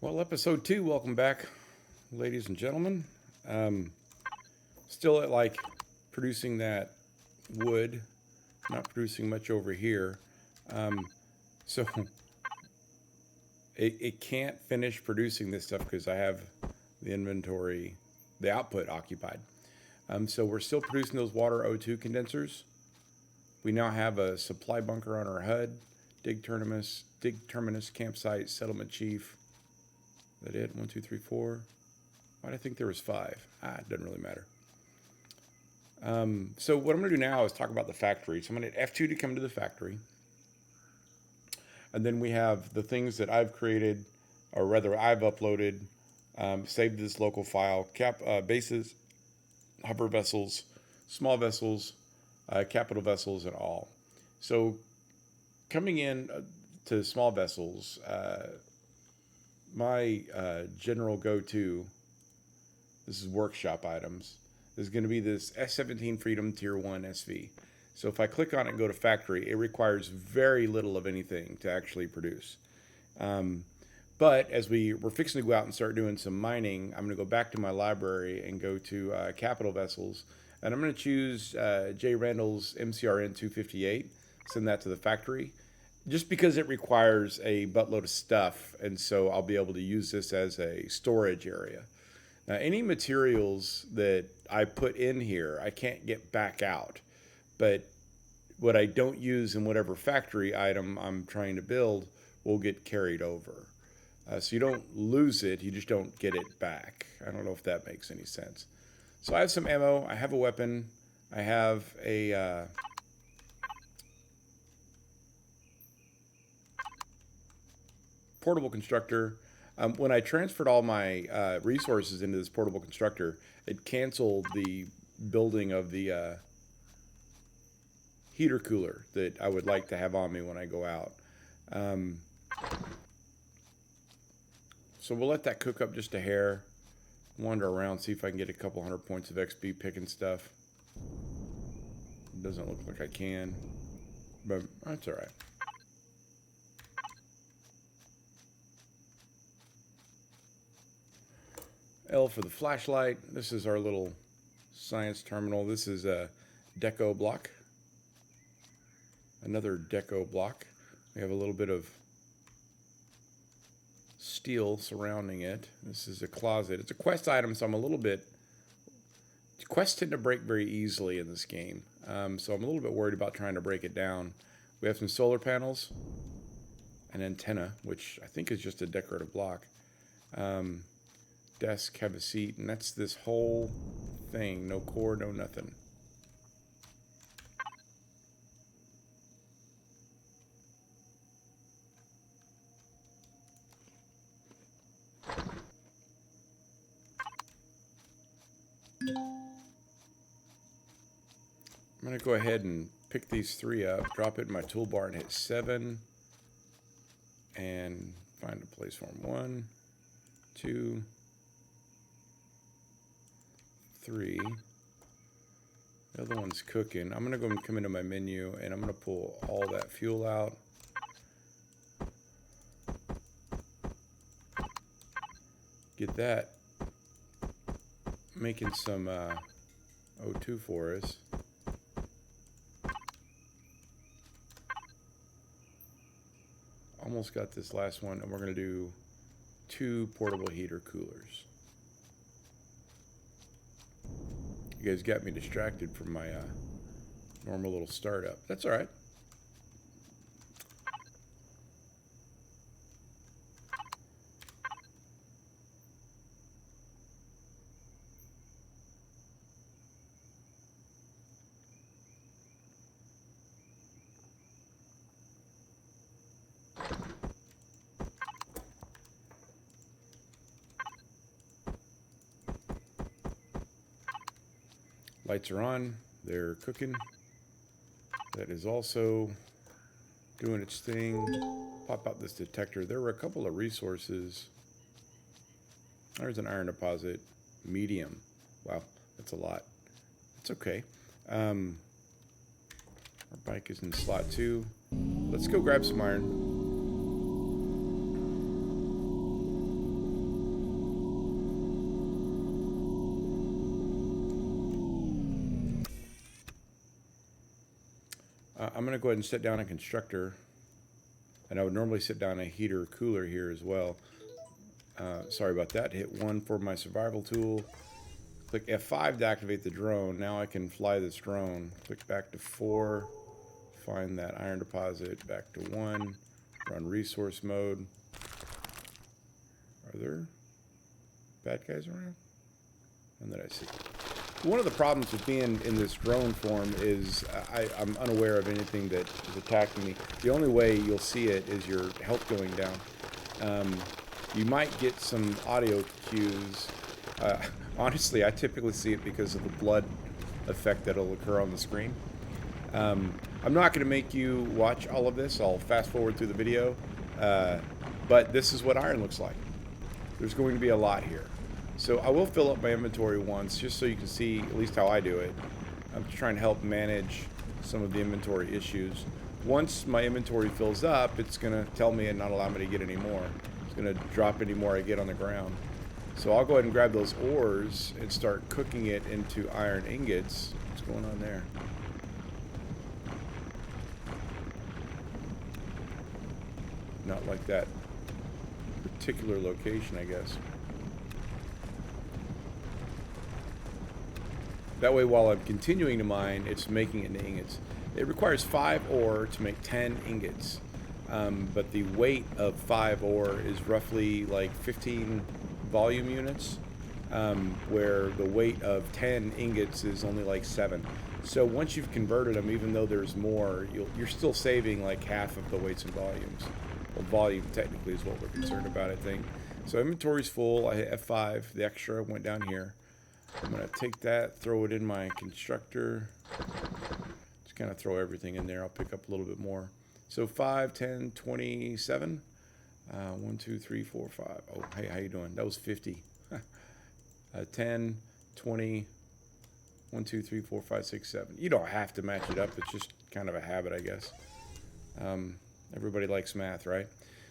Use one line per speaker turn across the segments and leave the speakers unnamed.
Well, episode 2, welcome back, ladies and gentlemen. Still at like producing that wood, not producing much over here. So it can't finish producing this stuff because I have the inventory, the output occupied. So we're still producing those water O2 condensers. We now have a supply bunker on our HUD, dig terminus, campsite, settlement chief. Is that it? 1, 2, 3, 4. Why did I think there was 5? It doesn't really matter. So what I'm going to do now is talk about the factory. So I'm going to hit F2 to come to the factory. And then we have the things that I've created, or rather I've uploaded, saved this local file, bases, hover vessels, small vessels, capital vessels, and all. So coming in to small vessels, my general go-to, this is workshop items, is going to be this S17 Freedom Tier 1 SV. So if I click on it and go to factory, it requires very little of anything to actually produce. But as we're fixing to go out and start doing some mining, I'm going to go back to my library and go to capital vessels. And I'm going to choose J. Randall's MCRN 258, send that to the factory, just because it requires a buttload of stuff. And so I'll be able to use this as a storage area. Now, any materials that I put in here, I can't get back out. But what I don't use in whatever factory item I'm trying to build will get carried over. So you don't lose it, you just don't get it back. I don't know if that makes any sense. So I have some ammo, I have a weapon, I have a portable constructor. When I transferred all my resources into this portable constructor, it canceled the building of the heater cooler that I would like to have on me when I go out. So we'll let that cook up just a hair, wander around, see if I can get a couple 100 points of XP picking stuff. It doesn't look like I can, but that's all right. L for the flashlight. This is our little science terminal. This is a deco block. Another deco block. We have a little bit of steel surrounding it. This is a closet. It's a quest item, so I'm a little bit... Quests tend to break very easily in this game, so I'm a little bit worried about trying to break it down. We have some solar panels, an antenna, which I think is just a decorative block. Desk, have a seat, and that's this whole thing. No core, no nothing. I'm going to go ahead and pick these 3 up, drop it in my toolbar, and hit 7. And find a place for them. 1, 2, 3. The other one's cooking. I'm going to go and come into my menu, and I'm going to pull all that fuel out. Get that making some O2 for us. Almost got this last one, and we're going to do 2 portable heater coolers. You guys got me distracted from my normal little startup. That's all right. Lights are on, they're cooking. That is also doing its thing. Pop out this detector. There were a couple of resources. There's an iron deposit, medium. Wow, that's a lot. It's okay. Our bike is in slot 2. Let's go grab some iron. I'm going to go ahead and set down a constructor. And I would normally set down a heater or cooler here as well. Sorry about that. Hit 1 for my survival tool. Click F5 to activate the drone. Now I can fly this drone. Click back to 4. Find that iron deposit. Back to 1. Run resource mode. Are there bad guys around? None that I see. One of the problems with being in this drone form is I'm unaware of anything that is attacking me. The only way you'll see it is your health going down. You might get some audio cues. Honestly, I typically see it because of the blood effect that'll occur on the screen. I'm not going to make you watch all of this. I'll fast forward through the video. But this is what iron looks like. There's going to be a lot here. So I will fill up my inventory once, just so you can see at least how I do it. I'm trying to help manage some of the inventory issues. Once my inventory fills up, it's going to tell me and not allow me to get any more. It's going to drop any more I get on the ground. So I'll go ahead and grab those ores and start cooking it into iron ingots. What's going on there? Not like that particular location, I guess. That way, while I'm continuing to mine, it's making it into ingots. It requires 5 ore to make 10 ingots. But the weight of 5 ore is roughly like 15 volume units, where the weight of 10 ingots is only like 7. So once you've converted them, even though there's more, you're still saving like half of the weights and volumes. Well, volume technically is what we're concerned about, I think. So inventory's full. I hit F5. The extra went down here. I'm going to take that, throw it in my constructor. Just kind of throw everything in there. I'll pick up a little bit more. So 5, 10, 27. 1, 2, 3, 4, 5. Oh, hey, how you doing? That was 50. 10, 20, 1, 2, 3, 4, 5, 6, 7. You don't have to match it up. It's just kind of a habit, I guess. Everybody likes math, right?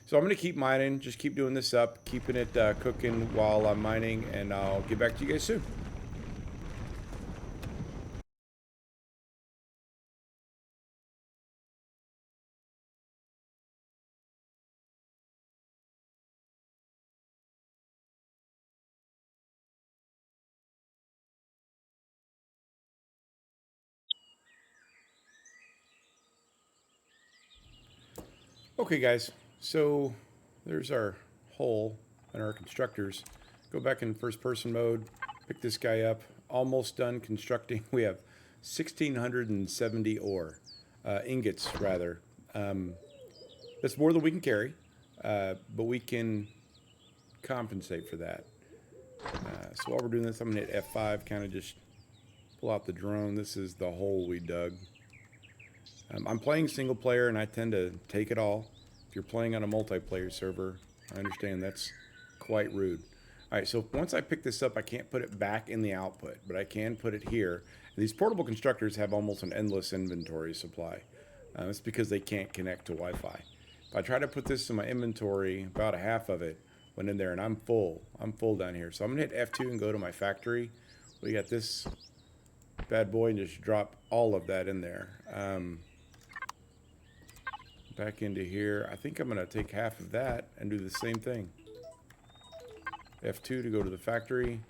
So I'm going to keep mining. Just keep doing this up, keeping it cooking while I'm mining, and I'll get back to you guys soon. Okay, guys, so there's our hole and our constructors. Go back in first person mode, pick this guy up, almost done constructing. We have 1,670 ore, ingots rather. That's more than we can carry, but we can compensate for that. So while we're doing this, I'm gonna hit F5, kind of just pull out the drone. This is the hole we dug. I'm playing single player and I tend to take it all. If you're playing on a multiplayer server, I understand that's quite rude. Alright, so once I pick this up, I can't put it back in the output, but I can put it here. And these portable constructors have almost an endless inventory supply. It's because they can't connect to Wi-Fi. If I try to put this in my inventory, about a half of it went in there and I'm full. I'm full down here. So I'm going to hit F2 and go to my factory. We got this bad boy and just drop all of that in there. Back into here. I think I'm going to take half of that and do the same thing. F2 to go to the factory.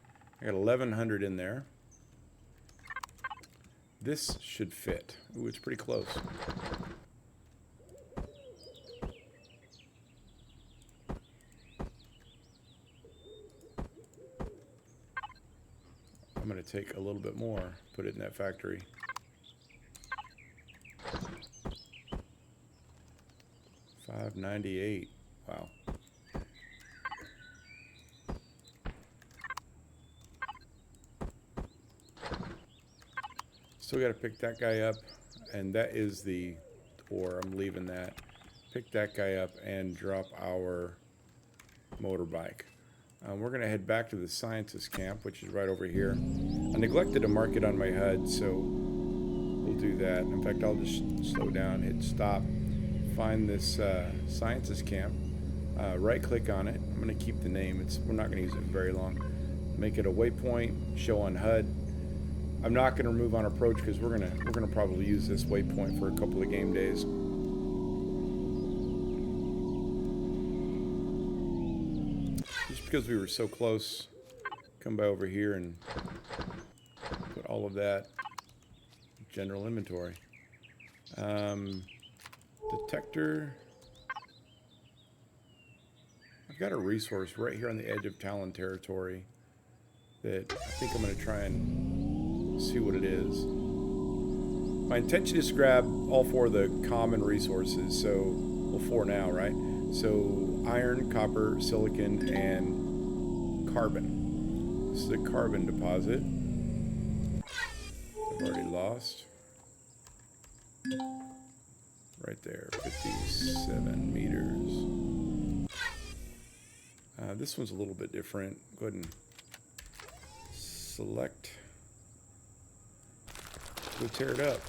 I got 1,100 in there. This should fit. Ooh, it's pretty close. I'm going to take a little bit more, put it in that factory. $598. Wow. Still got to pick that guy up, and that is the ore. I'm leaving that. Pick that guy up and drop our motorbike. We're going to head back to the scientist camp, which is right over here. I neglected to mark it on my HUD, so we'll do that. In fact, I'll just slow down, hit stop. Find this scientist camp, right click on it. I'm going to keep the name. We're not going to use it very long. Make it a waypoint, show on HUD. I'm not going to remove on approach because we're gonna probably use this waypoint for a couple of game days. Just because we were so close, come by over here and put all of that general inventory. Detector. I've got a resource right here on the edge of Talon territory that I think I'm going to try and see what it is. My intention is to grab all 4 of the common resources, so, well, 4 now, right? So, iron, copper, silicon, and carbon. This is a carbon deposit. I've already lost. Right there, 57 meters. This one's a little bit different. Go ahead and select. Go tear it up.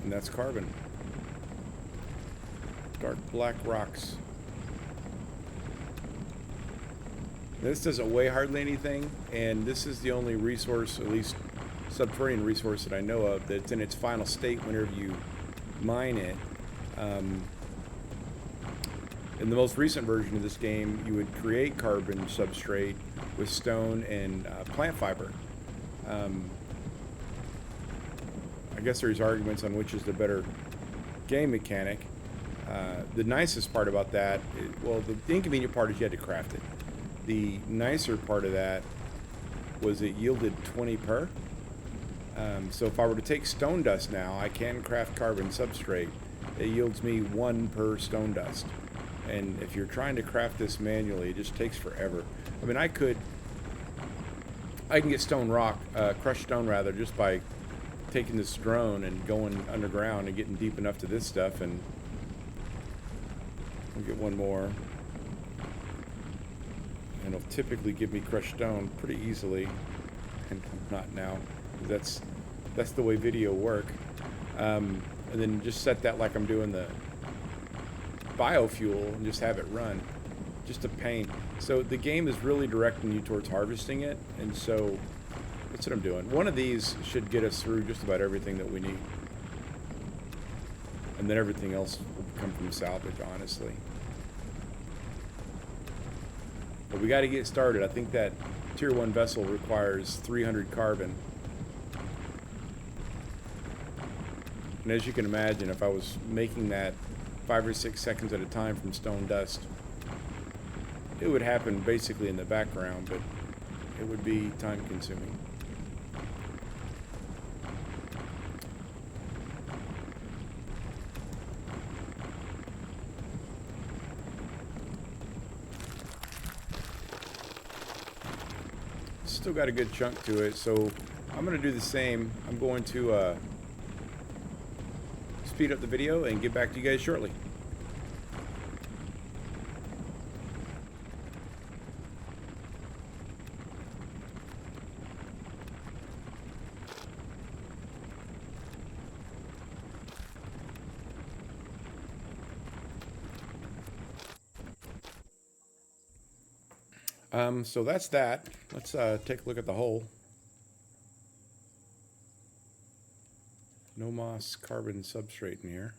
And that's carbon. Dark black rocks. This doesn't weigh hardly anything, and this is the only resource, at least subterranean resource that I know of, that's in its final state whenever you mine it. In the most recent version of this game, you would create carbon substrate with stone and plant fiber. I guess there's arguments on which is the better game mechanic. The nicest part about that, well, the inconvenient part is you had to craft it. The nicer part of that was it yielded 20 per. So if I were to take stone dust now, I can craft carbon substrate. It yields me 1 per stone dust. And if you're trying to craft this manually, it just takes forever. I mean, I can get stone rock, crushed stone rather, just by taking this drone and going underground and getting deep enough to this stuff, and I'll get one more. And it'll typically give me crushed stone pretty easily, and not now. That's the way video work. And then just set that like I'm doing the biofuel and just have it run. Just a pain. So the game is really directing you towards harvesting it, and so that's what I'm doing. One of these should get us through just about everything that we need, and then everything else will come from salvage, honestly. But we got to get started. I think that tier 1 vessel requires 300 carbon. And as you can imagine, if I was making that 5 or 6 seconds at a time from stone dust, it would happen basically in the background, but it would be time consuming. Still got a good chunk to it, so I'm going to do the same. I'm going to speed up the video and get back to you guys shortly. So that's that. Let's take a look at the hull. No moss carbon substrate in here.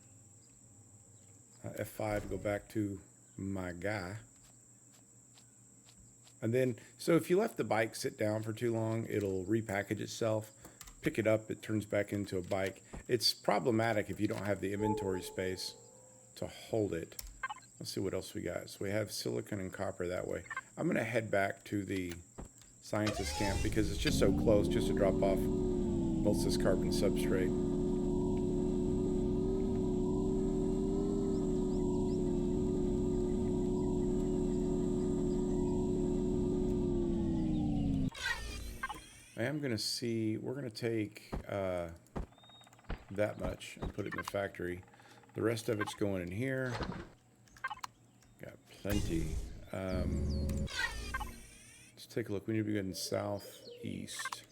F5 to go back to my guy. And then, so if you left the bike sit down for too long, it'll repackage itself. Pick it up, it turns back into a bike. It's problematic if you don't have the inventory space to hold it. Let's see what else we got. So we have silicon and copper that way. I'm going to head back to the scientist camp because it's just so close, just to drop off most of this carbon substrate. I am going to see, we're going to take that much and put it in the factory. The rest of it's going in here. Got plenty. Let's take a look. We need to be going southeast.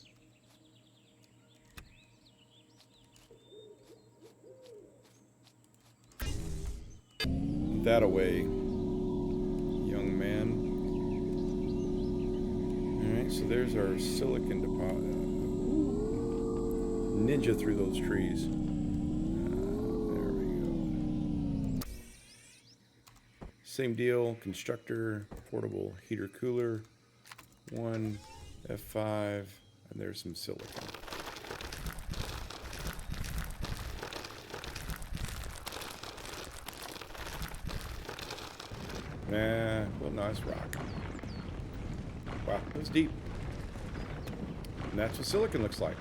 That away, young man. Alright, So there's our silicon deposit. Ninja through those trees. There we go. Same deal. Constructor, portable heater cooler. 1 F5, and there's some silicon. Nah, well, nice rock. Wow, that was deep. And that's what silicon looks like.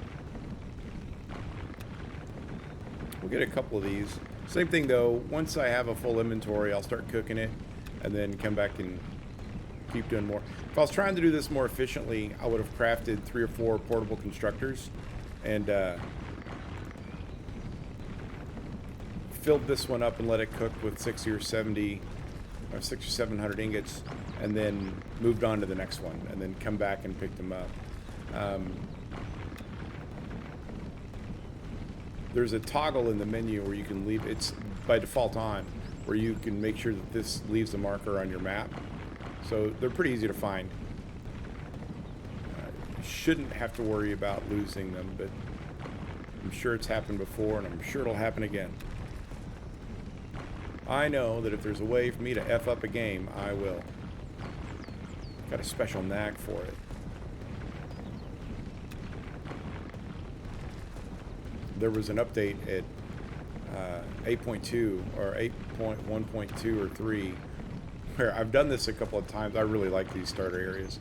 We'll get a couple of these. Same thing though, once I have a full inventory, I'll start cooking it and then come back and keep doing more. If I was trying to do this more efficiently, I would have crafted 3 or 4 portable constructors and filled this one up and let it cook with 60 or 70 or 600 or 700 ingots, and then moved on to the next one, and then come back and pick them up. There's a toggle in the menu where you can leave, it's by default on, where you can make sure that this leaves a marker on your map. So they're pretty easy to find. You shouldn't have to worry about losing them, but I'm sure it's happened before, and I'm sure it'll happen again. I know that if there's a way for me to F up a game, I will. Got a special knack for it. There was an update at 8.2 or 8.1.2 or 3 where I've done this a couple of times. I really like these starter areas,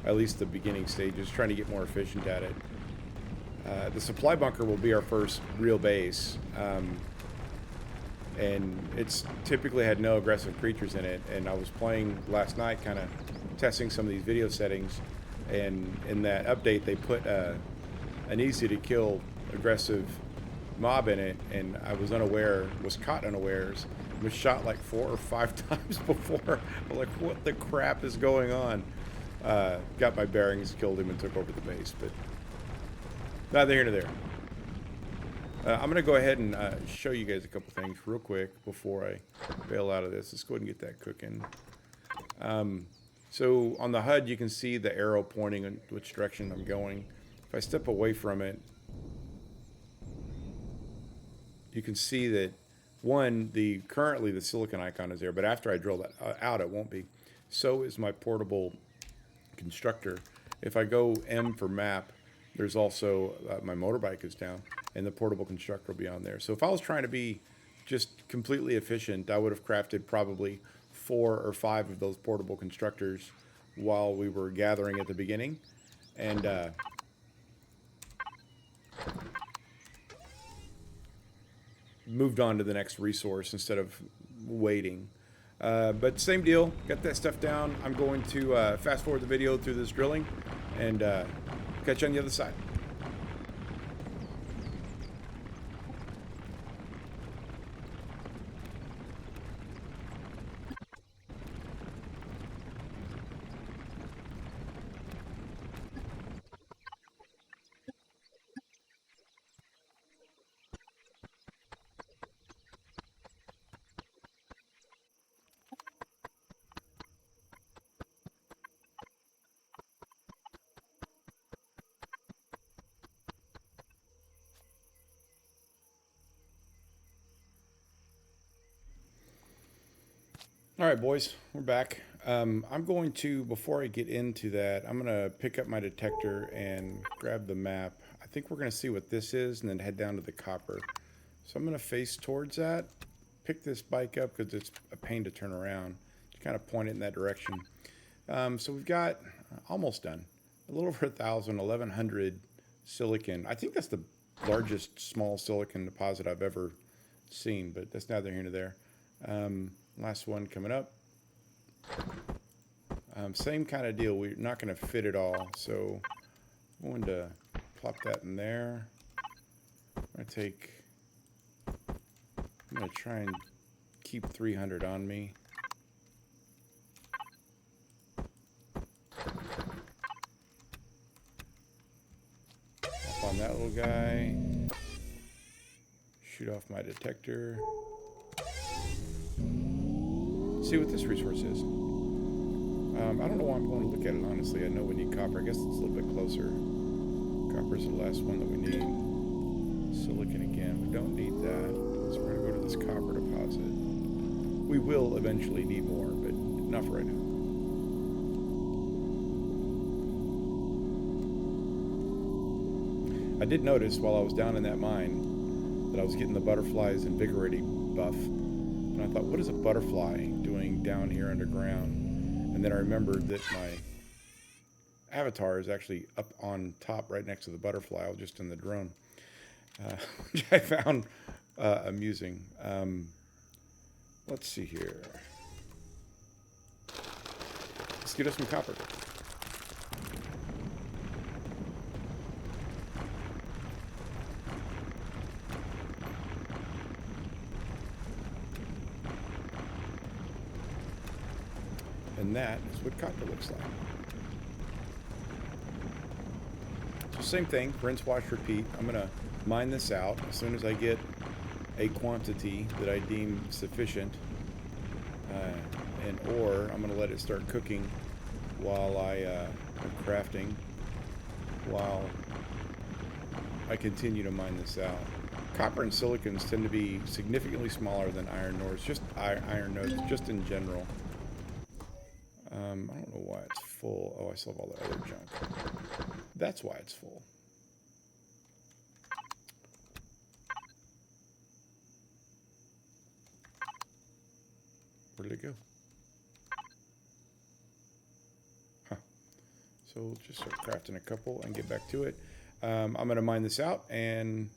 at least the beginning stages, trying to get more efficient at it. The supply bunker will be our first real base. And it's typically had no aggressive creatures in it, and I was playing last night kind of testing some of these video settings, and in that update they put an easy to kill aggressive mob in it, and I was caught unawares, was shot like 4 or 5 times before. I'm like, what the crap is going on? Got my bearings, killed him, and took over the base, but neither here nor there. I'm going to go ahead and show you guys a couple things real quick before I bail out of this. Let's go ahead and get that cooking. So on the HUD, you can see the arrow pointing in which direction I'm going. If I step away from it, you can see that, one, currently the silicon icon is there, but after I drill that out, it won't be. So is my portable constructor. If I go M for map, there's also, my motorbike is down, and the portable constructor will be on there. So if I was trying to be just completely efficient, I would have crafted probably 4 or 5 of those portable constructors while we were gathering at the beginning. And moved on to the next resource instead of waiting. But same deal, got that stuff down. I'm going to fast forward the video through this drilling and catch you on the other side. All right, boys, we're back. I'm going to, before I get into that, I'm going to pick up my detector and grab the map. I think we're going to see what this is and then head down to the copper. So I'm going to face towards that, pick this bike up because it's a pain to turn around, to kind of point it in that direction. So we've got almost done. A little over 1,100 silicon. I think that's the largest small silicon deposit I've ever seen, but that's neither here nor there. Last one coming up. Same kind of deal. We're not going to fit it all, so I'm going to plop that in there. I'm going to try and keep 300 on me. Up on that little guy. Shoot off my detector. See what this resource is. I don't know why I'm going to look at it, honestly. I know we need copper. I guess it's a little bit closer. Copper's the last one that we need. Silicon again. We don't need that. So we're going to go to this copper deposit. We will eventually need more, but not for right now. I did notice while I was down in that mine that I was getting the butterflies invigorating buff. And I thought, what is a butterfly doing down here underground? And then I remembered that my avatar is actually up on top right next to the butterfly. I was just in the drone, which I found amusing. Let's see here. Let's get us some copper. And that is what copper looks like. So same thing, rinse, wash, repeat. I'm going to mine this out as soon as I get a quantity that I deem sufficient. Or I'm going to let it start cooking while I am crafting, while I continue to mine this out. Copper and silicons tend to be significantly smaller than iron ores, just iron nodes, just in general. I don't know why it's full. Oh, I still have all the other junk. That's why it's full. Where did it go? Huh. So we'll just start crafting a couple and get back to it. I'm going to mine this out and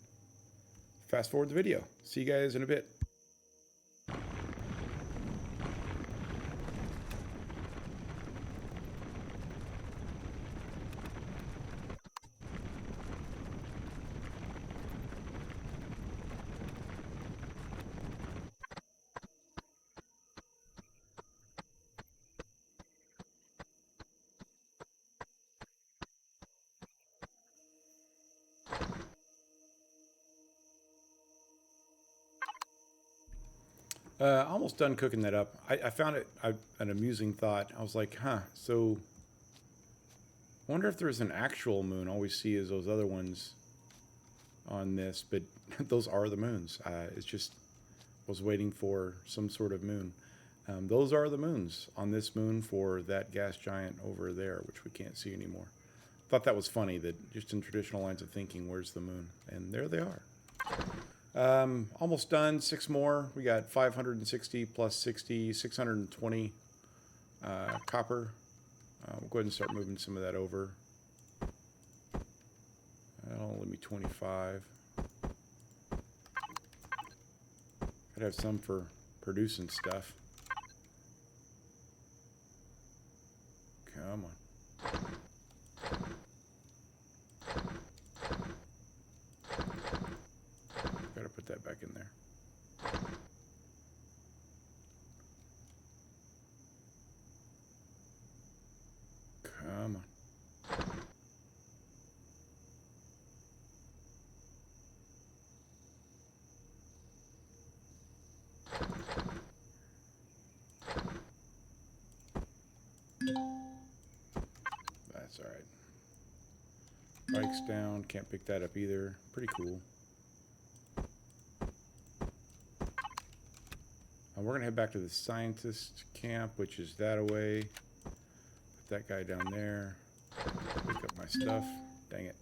fast forward the video. See you guys in a bit. Almost done cooking that up. I found it an amusing thought. I was like, huh, so I wonder if there's an actual moon. All we see is those other ones on this, but those are the moons. It's just was waiting for some sort of moon. Those are the moons on this moon for that gas giant over there, which we can't see anymore. Thought that was funny that just in traditional lines of thinking, where's the moon? And there they are. Almost done. 6 more. We got 560 plus 60, 620 copper. We'll go ahead and start moving some of that over. That'll only be 25. I'd have some for producing stuff. Come on. Gotta put that back in there. Come on. That's all right. Bike's down. Can't pick that up either. Pretty cool. We're going to head back to the scientist camp, which is that away. Put that guy down there. Pick up my stuff. Dang it.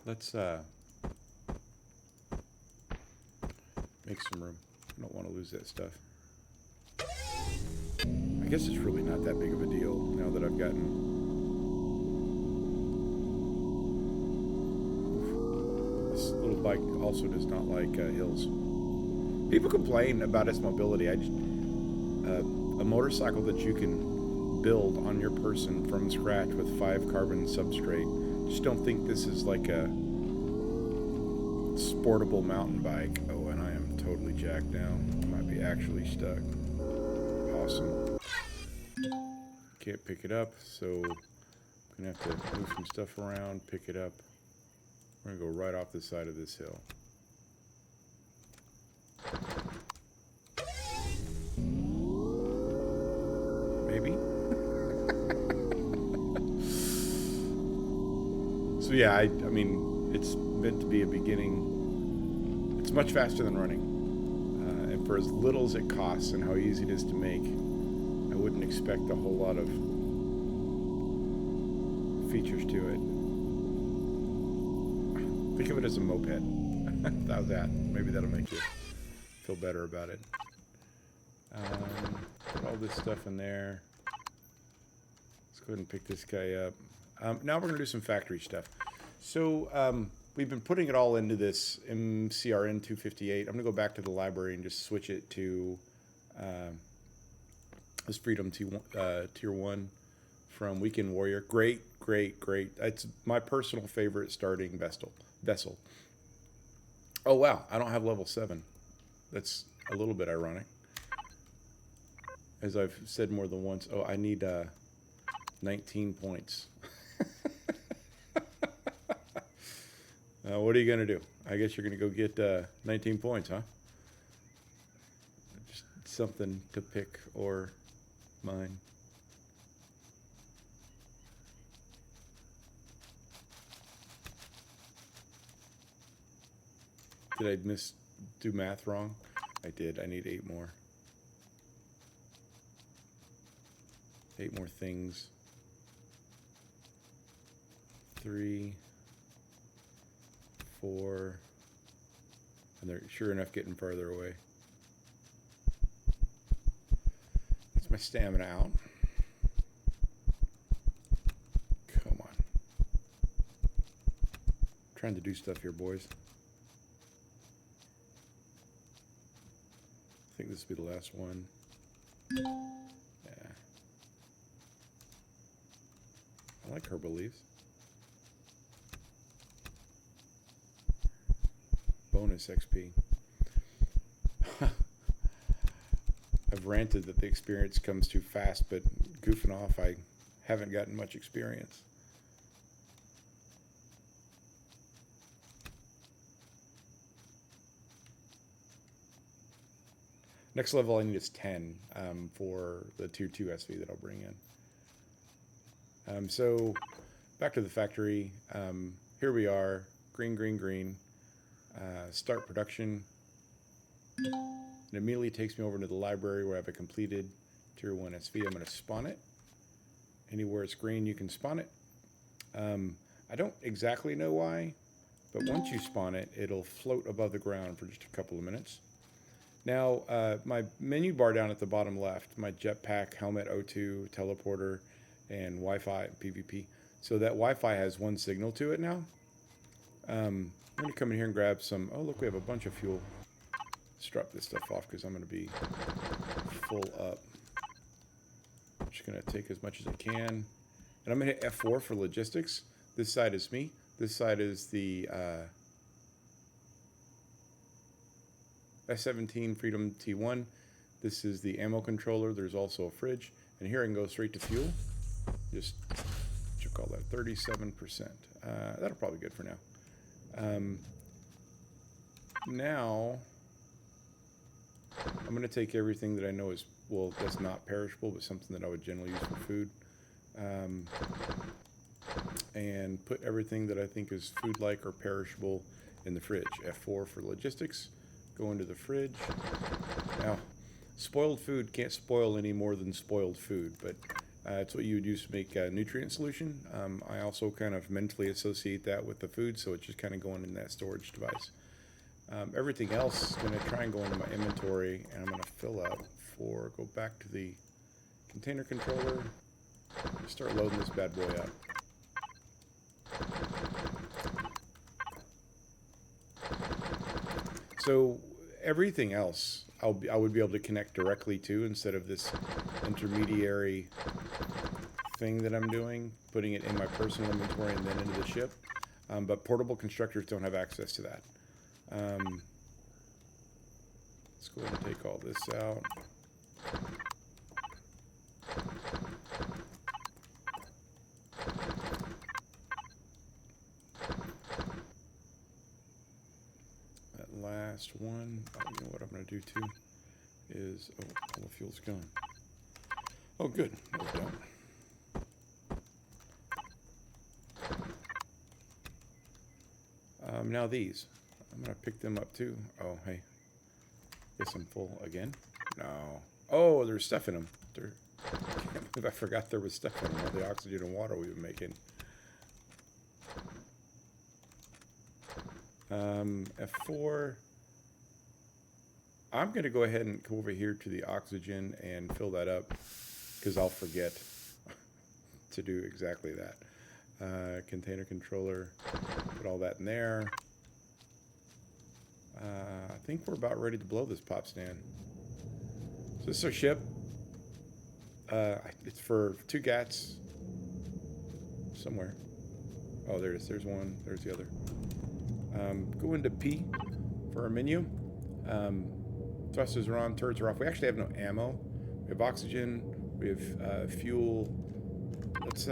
Let's make some room. I don't want to lose that stuff. I guess it's really not that big of a deal now that I've gotten... This little bike also does not like hills. People complain about its mobility. A motorcycle that you can build on your person from scratch with 5 carbon substrate. Just don't think this is like a sportable mountain bike. Oh, and I am totally jacked now. Might be actually stuck. Awesome. Can't pick it up, so I'm gonna have to move some stuff around, pick it up. We're gonna go right off the side of this hill. yeah, I mean, it's meant to be a beginning. It's much faster than running. And for as little as it costs and how easy it is to make, I wouldn't expect a whole lot of features to it. Think of it as a moped. Without that, maybe that'll make you feel better about it. Put all this stuff in there. Let's go ahead and pick this guy up. Now we're going to do some factory stuff. So we've been putting it all into this MCRN 258. I'm going to go back to the library and just switch it to this Freedom Tier 1 from Weekend Warrior. Great. It's my personal favorite starting vessel. Oh, wow. I don't have level 7. That's a little bit ironic. As I've said more than once. Oh, I need 19 points. What are you going to do? I guess you're going to go get 19 points, huh? Just something to pick or mine. Did I do math wrong? I did. I need 8 more. 8 more things. 3, 4, and they're sure enough getting farther away. That's my stamina out. Come on. Trying to do stuff here, boys. I think this will be the last one. Yeah. I like herbal leaves. Bonus XP. I've ranted that the experience comes too fast, but goofing off, I haven't gotten much experience. Next level I need is 10 for the Tier 2 SV that I'll bring in. So back to the factory. Here we are, green. Start production. It immediately takes me over to the library where I have a completed Tier 1 SV. I'm going to spawn it. Anywhere it's green, you can spawn it. I don't exactly know why, but once you spawn it, it'll float above the ground for just a couple of minutes. Now, my menu bar down at the bottom left, my jetpack, helmet, O2, teleporter, and Wi-Fi, PvP. So that Wi-Fi has one signal to it now. I'm going to come in here and grab some... Oh, look, we have a bunch of fuel. Let's drop this stuff off because I'm going to be full up. I'm just going to take as much as I can. And I'm going to hit F4 for logistics. This side is me. This side is the S17 Freedom T1. This is the ammo controller. There's also a fridge. And here I can go straight to fuel. Just, what you call that, 37%. That'll probably be good for now. Now, I'm going to take everything that I know is, well, that's not perishable, but something that I would generally use for food. And put everything that I think is food-like or perishable in the fridge. F4 for logistics. Go into the fridge. Now, spoiled food can't spoil any more than spoiled food, but it's what you would use to make a nutrient solution. I also kind of mentally associate that with the food, so it's just kind of going in that storage device. Everything else is going to try and go into my inventory, and I'm going to fill up for, go back to the container controller, start loading this bad boy up. So everything else I would be able to connect directly to instead of this intermediary thing that I'm doing, putting it in my personal inventory and then into the ship. But portable constructors don't have access to that. Let's go ahead and take all this out. That last one, you know what I'm going to do too is, oh, all the fuel's gone. Oh, good. No, don't. Now these. I'm going to pick them up too. Oh, hey. Guess I'm full again. No. Oh, there's stuff in them. I can't believe I forgot there was stuff in them. All the oxygen and water we've been making. F4. I'm going to go ahead and go over here to the oxygen and fill that up because I'll forget to do exactly that. Container controller, put all that in there. I think we're about ready to blow this pop stand. So this is our ship. It's for 2 GATs somewhere. Oh, there it is. There's one. There's the other. Go into P for our menu. Thrusters are on, turrets are off. We actually have no ammo. We have oxygen. We have fuel. Let's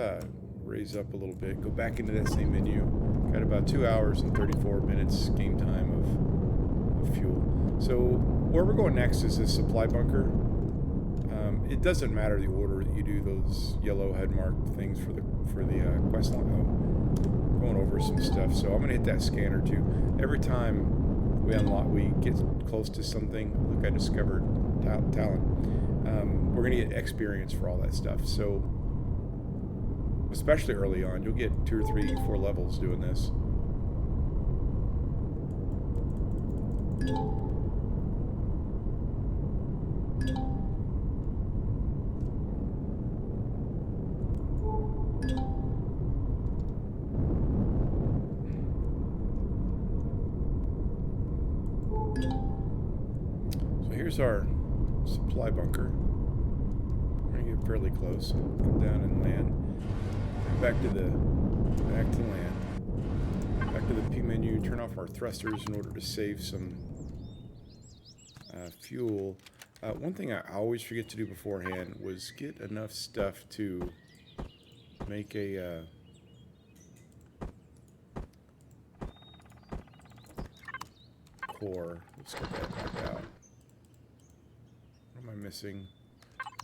raise up a little bit. Go back into that same menu. Got about 2 hours and 34 minutes game time of fuel. So where we're going next is this supply bunker. It doesn't matter the order that you do those yellow head mark things for the quest line. Oh, going over some stuff. So I'm gonna hit that scanner too. Every time we get close to something. Look, I discovered talent. We're gonna get experience for all that stuff. So especially early on, you'll get 2 or 3, 4 levels doing this. Here's our supply bunker. We're gonna get fairly close. Come down and land. Back to land. Back to the P menu. Turn off our thrusters in order to save some fuel. One thing I always forget to do beforehand was get enough stuff to make a core. Let's get that knocked out. What am I missing?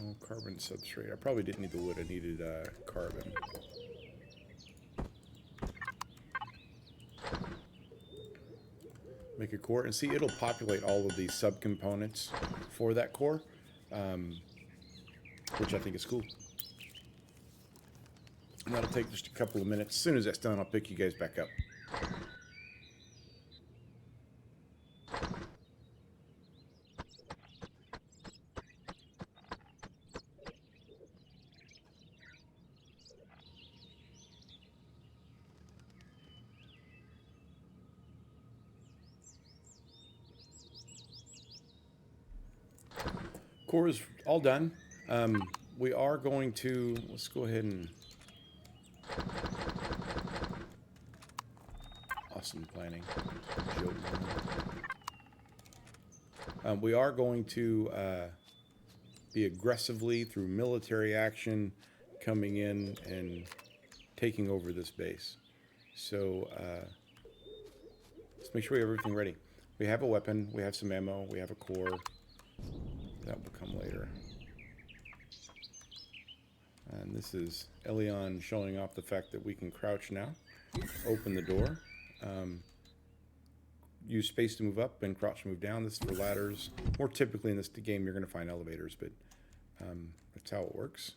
Oh, carbon substrate. I probably didn't need the wood. I needed carbon. Make a core. And see, it'll populate all of these subcomponents for that core, which I think is cool. And that'll take just a couple of minutes. As soon as that's done, I'll pick you guys back up. Core is all done. We are going to, let's go ahead and, awesome planning. We are going to be aggressively through military action coming in and taking over this base. So let's make sure we have everything ready. We have a weapon, we have some ammo, we have a core. That will come later. And this is Empyrion showing off the fact that we can crouch now. Open the door. Use space to move up and crouch to move down. This is for ladders. More typically in this game you're going to find elevators, but that's how it works.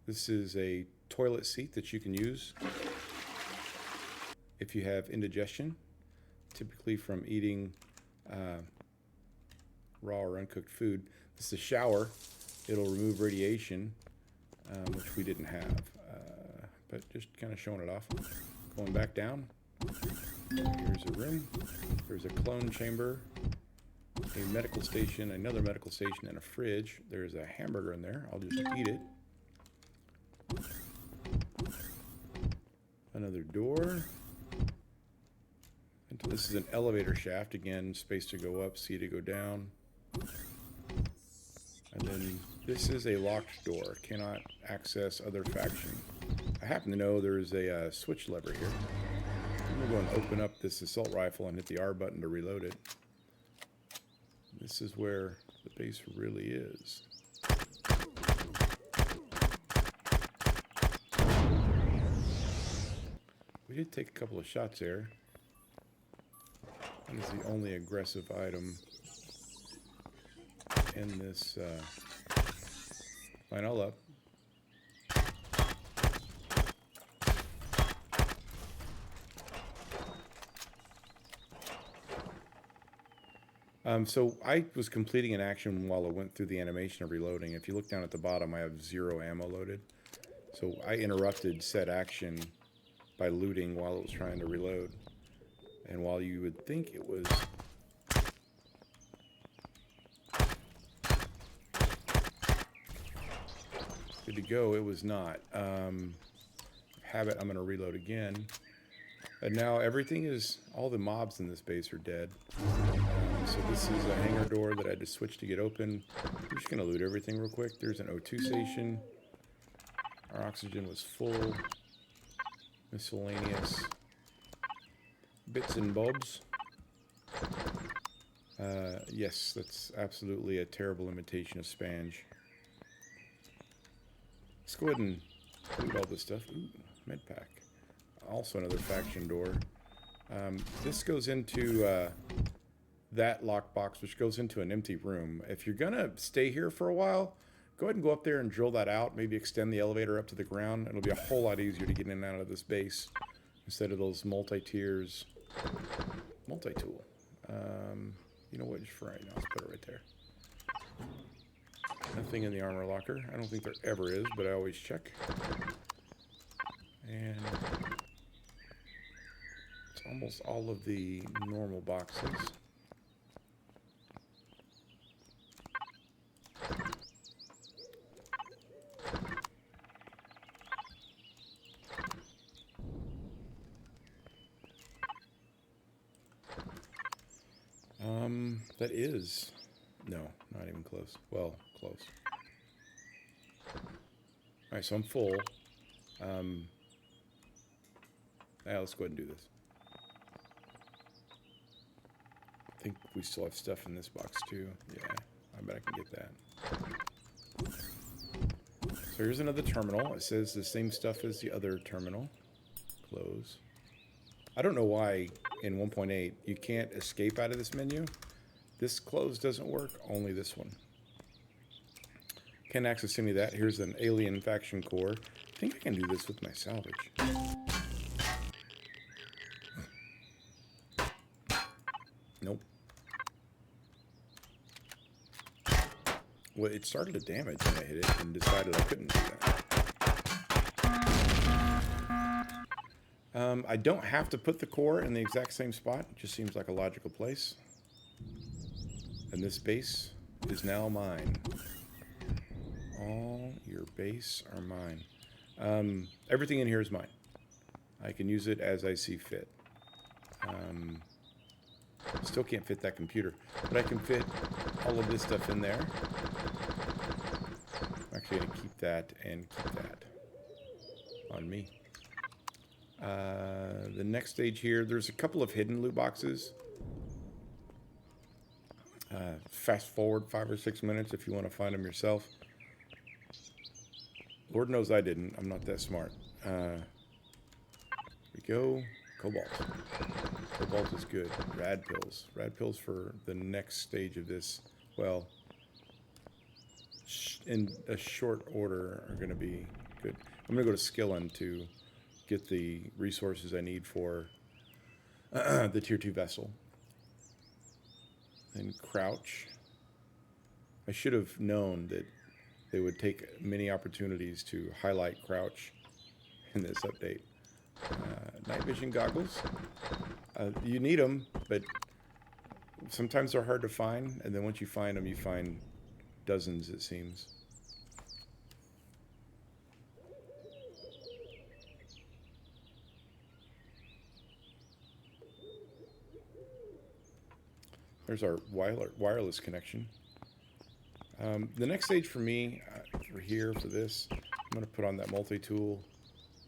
This is a toilet seat that you can use if you have indigestion, typically from eating raw or uncooked food. This is a shower. It'll remove radiation, which we didn't have, but just kind of showing it off. Going back down, here's a room. There's a clone chamber, a medical station, another medical station, and a fridge. There's a hamburger in there. I'll just eat it. Another door. This is an elevator shaft. Again, space to go up, C to go down. And then this is a locked door. Cannot access other faction. I happen to know there's a switch lever here. I'm going to go and open up this assault rifle and hit the R button to reload it. This is where the base really is. We did take a couple of shots there. That is the only aggressive item in this. Fine, all up. So I was completing an action while it went through the animation of reloading. If you look down at the bottom, I have 0 ammo loaded. So I interrupted said action by looting while it was trying to reload. And while you would think it was good to go, it was not. Habit, I'm going to reload again. And now everything is, all the mobs in this base are dead. So this is a hangar door that I had to switch to get open. I'm just going to loot everything real quick. There's an O2 station. Our oxygen was full. Miscellaneous bits and bobs. Yes, that's absolutely a terrible imitation of Spange. Let's go ahead and loot all this stuff. Ooh, med pack. Also another faction door. This goes into that lockbox, which goes into an empty room. If you're gonna stay here for a while, go ahead and go up there and drill that out. Maybe extend the elevator up to the ground. It'll be a whole lot easier to get in and out of this base instead of those multi-tiers. Multi-tool. You know what? Just for right now, let's put it right there. Nothing in the armor locker. I don't think there ever is, but I always check. And it's almost all of the normal boxes. That is, no, not even close. Well, close. Alright, so I'm full. Now let's go ahead and do this. I think we still have stuff in this box too. Yeah, I bet I can get that. So here's another terminal. It says the same stuff as the other terminal. Close. I don't know why in 1.8 you can't escape out of this menu. This close doesn't work, only this one. Can't access any of that. Here's an alien faction core. I think I can do this with my salvage. Nope. Well, it started to damage when I hit it and decided I couldn't do that. I don't have to put the core in the exact same spot. It just seems like a logical place. And this base is now mine. All your base are mine. Everything in here is mine. I can use it as I see fit. Still can't fit that computer, but I can fit all of this stuff in there. I'm actually going to keep that and keep that on me. The next stage here, there's a couple of hidden loot boxes. Fast forward 5 or 6 minutes if you want to find them yourself. Lord knows I didn't. I'm not that smart. Here we go. Cobalt. Cobalt is good. Rad pills. Rad pills for the next stage of this. Well, in a short order are going to be good. I'm going to go to Skillen to get the resources I need for the tier 2 vessel. And crouch. I should have known that they would take many opportunities to highlight crouch in this update. Night vision goggles. You need them, but sometimes they're hard to find, and then once you find them, you find dozens, it seems. There's our wireless connection. The next stage for me, for here, for this, I'm going to put on that multi-tool.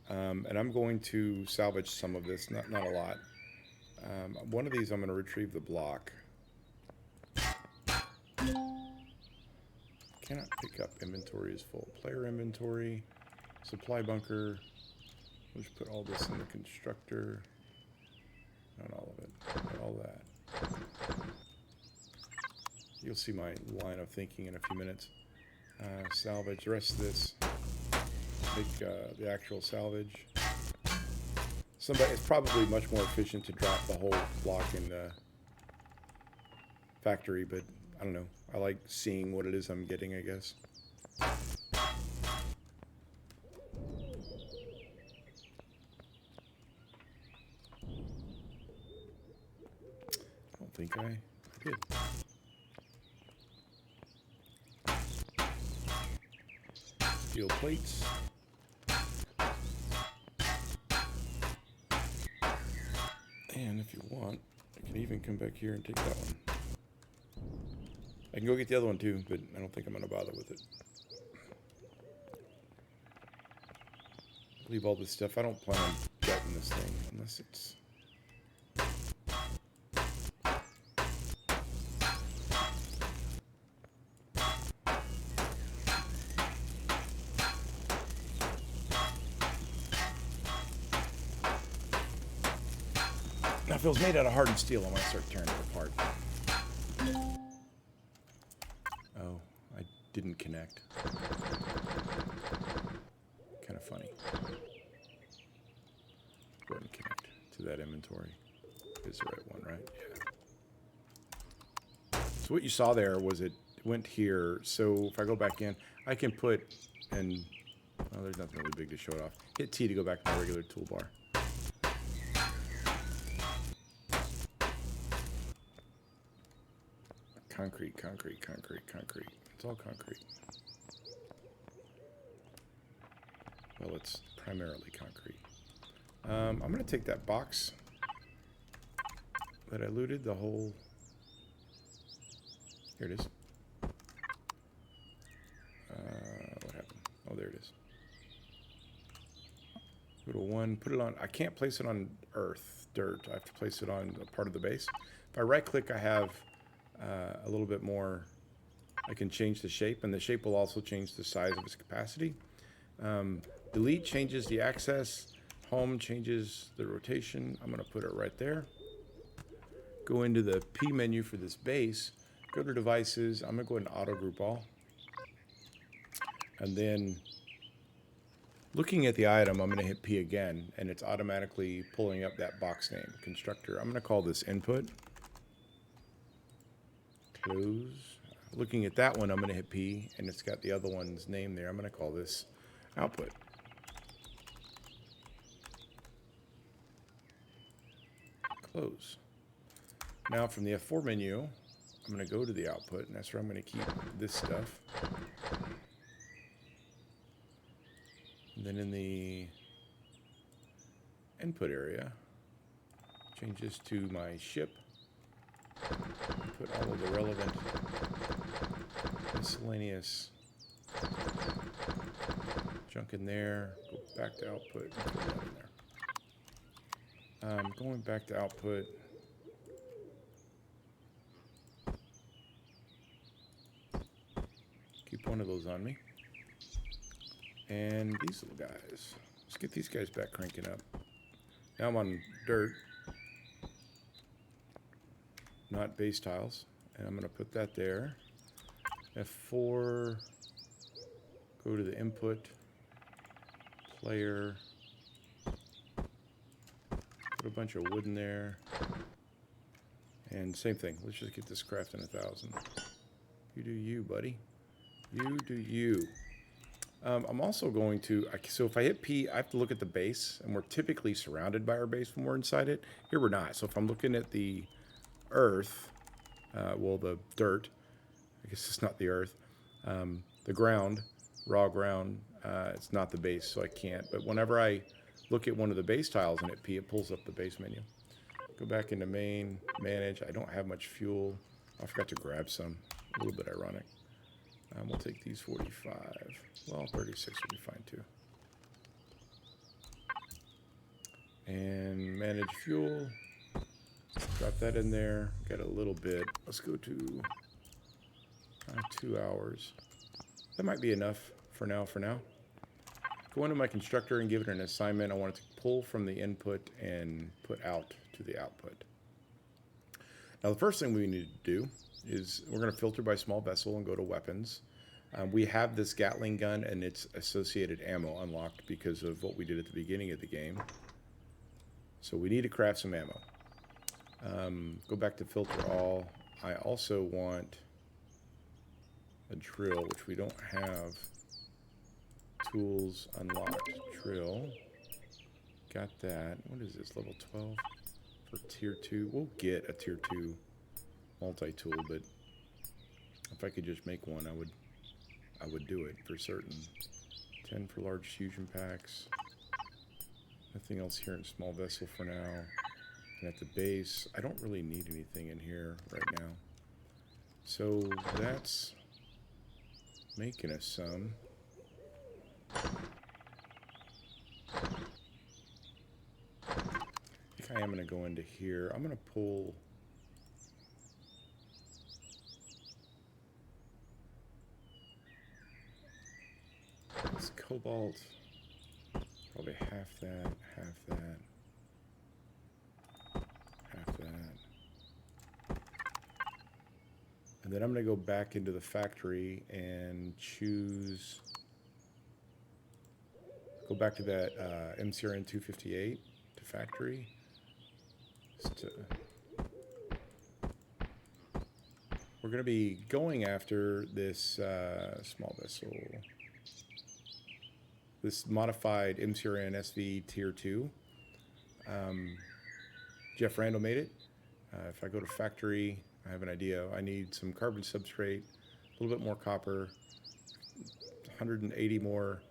And I'm going to salvage some of this, not a lot. One of these I'm going to retrieve the block. Cannot pick up, inventory is full. Player inventory, supply bunker. We'll just put all this in the constructor. Not all of it, but all that. You'll see my line of thinking in a few minutes. Salvage the rest of this. Take the actual salvage. It's probably much more efficient to drop the whole block in the factory, but I don't know. I like seeing what it is I'm getting, I guess. I don't think I did. Steel plates. And if you want, I can even come back here and take that one. I can go get the other one too, but I don't think I'm going to bother with it. Leave all this stuff. I don't plan on gutting this thing unless it's... Now, if it was made out of hardened steel, I might start tearing it apart. Oh, I didn't connect. Kind of funny. Go ahead and connect to that inventory. Is the right one, right? Yeah. So what you saw there was it went here. So if I go back in, I can put, and well, there's nothing really big to show it off. Hit T to go back to my regular toolbar. Concrete, concrete, concrete, concrete. It's all concrete. Well, it's primarily concrete. I'm going to take that box that I looted, the whole... Here it is. What happened? Oh, there it is. Go to 1, put it on... I can't place it on dirt. I have to place it on a part of the base. If I right-click, I have... a little bit more, I can change the shape, and the shape will also change the size of its capacity. Delete changes the axis, home changes the rotation. I'm going to put it right there. Go into the P menu for this base, go to devices, I'm going to go into auto group all. And then looking at the item, I'm going to hit P again, and it's automatically pulling up that box name, constructor. I'm going to call this input. Close. Looking at that one, I'm going to hit P, and it's got the other one's name there. I'm going to call this output. Close. Now from the F4 menu, I'm going to go to the output, and that's where I'm going to keep this stuff. And then in the input area, change this to my ship. Put all of the relevant miscellaneous junk in there. Go back to output and put that in there. Going back to output. Keep one of those on me. And these little guys. Let's get these guys back cranking up. Now I'm on dirt. Not base tiles, and I'm going to put that there. F4, go to the input, player, put a bunch of wood in there, and same thing. Let's just get this crafting 1,000. You do you, buddy. You do you. I'm also going to, so if I hit P, I have to look at the base, and we're typically surrounded by our base when we're inside it. Here we're not. So if I'm looking at the earth, well, the dirt, I guess it's not the earth, the ground, raw ground, it's not the base, so I can't. But whenever I look at one of the base tiles and hit P, it pulls up the base menu. Go back into main, manage. I don't have much fuel. I forgot to grab some. A little bit ironic. We'll take these 45. Well, 36 will be fine too. And manage fuel. Drop that in there. Get a little bit. Let's go to 2 hours. That might be enough for now. Go into my constructor and give it an assignment. I want it to pull from the input and put out to the output. Now, the first thing we need to do is we're going to filter by small vessel and go to weapons. We have this Gatling gun and its associated ammo unlocked because of what we did at the beginning of the game. So we need to craft some ammo. Go back to filter all. I also want a drill, which we don't have. Tools unlocked. Drill. Got that. What is this? Level 12 for tier 2. We'll get a tier 2 multi-tool, but if I could just make one, I would do it for certain. 10 for large fusion packs. Nothing else here in small vessel for now. And at the base, I don't really need anything in here right now. So that's making us some. I think I am going to go into here. I'm going to pull... It's cobalt. Probably half that, half that, half that. And then I'm going to go back into the factory and choose... Go back to that Empyrion 258 to factory. We're going to be going after this small vessel, this modified Empyrion SV Tier 2. Jeff Randall made it. If I go to factory, I have an idea. I need some carbon substrate, a little bit more copper, 180 more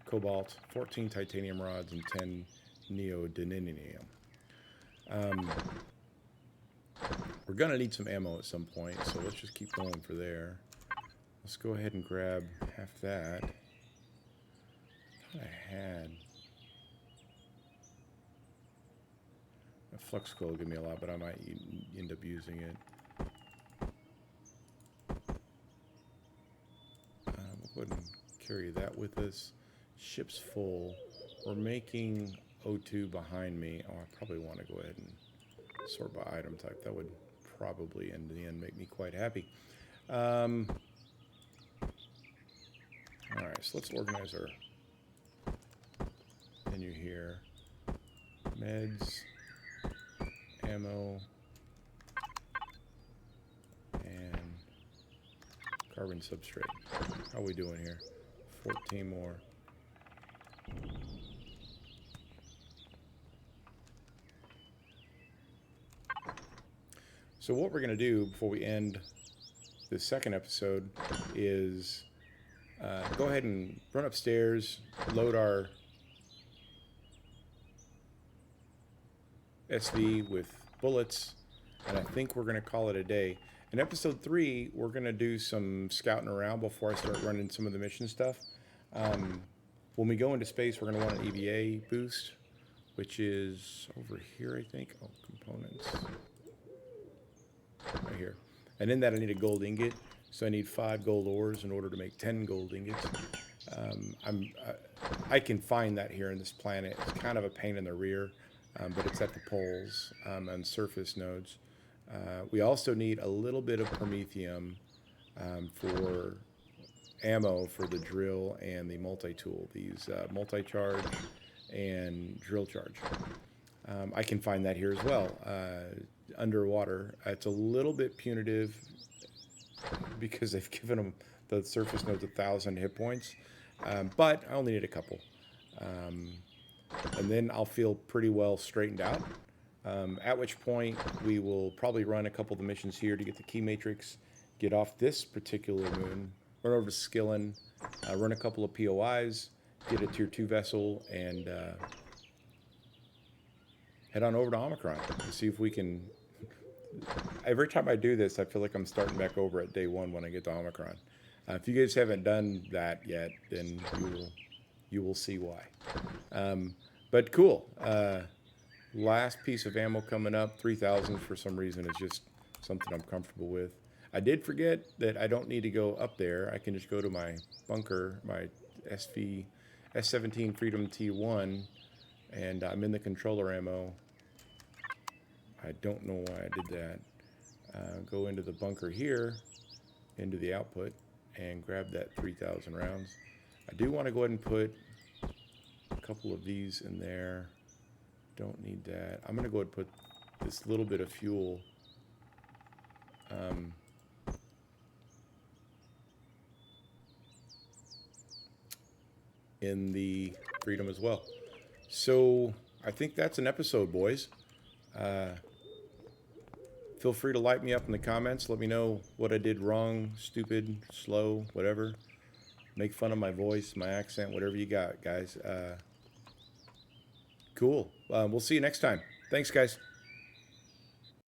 cobalt, 14 titanium rods, and 10 neodymium. We're going to need some ammo at some point, so let's just keep going for there. Let's go ahead and grab half that. I thought I had... A flux coil will give me a lot, but I might end up using it. We'll go ahead and carry that with us. Ship's full. We're making O2 behind me. Oh, I probably want to go ahead and sort by item type. That would probably, in the end, make me quite happy. All right, so let's organize our menu here. Meds, ammo, and carbon substrate. How are we doing here? 14 more. So what we're going to do before we end this second episode is go ahead and run upstairs, load our SV with bullets, and I think we're going to call it a day. In episode 3, we're going to do some scouting around before I start running some of the mission stuff. When we go into space, we're going to want an EVA boost, which is over here, I think. Oh, components. Right here. And in that, I need a gold ingot. So I need 5 gold ores in order to make 10 gold ingots. I can find that here in this planet. It's kind of a pain in the rear, but it's at the poles and surface nodes. We also need a little bit of promethium for ammo for the drill and the multi-tool. These multi-charge and drill charge. I can find that here as well. Underwater. It's a little bit punitive because they've given them the surface nodes 1,000 hit points, but I only need a couple. And then I'll feel pretty well straightened out, at which point we will probably run a couple of the missions here to get the key matrix, get off this particular moon, run over to Skillen, run a couple of POIs, get a tier 2 vessel, and head on over to Omicron and see if we can... Every time I do this, I feel like I'm starting back over at day 1 when I get to Omicron. If you guys haven't done that yet, then you will see why. But cool. Last piece of ammo coming up, 3,000 for some reason is just something I'm comfortable with. I did forget that I don't need to go up there. I can just go to my bunker, my S17 Freedom T1, and I'm in the controller ammo. I don't know why I did that. Go into the bunker here, into the output, and grab that 3,000 rounds. I do want to go ahead and put a couple of these in there. Don't need that. I'm going to go ahead and put this little bit of fuel in the Freedom as well. So I think that's an episode, boys. Feel free to light me up in the comments. Let me know what I did wrong, stupid, slow, whatever. Make fun of my voice, my accent, whatever you got, guys. Cool. We'll see you next time. Thanks, guys.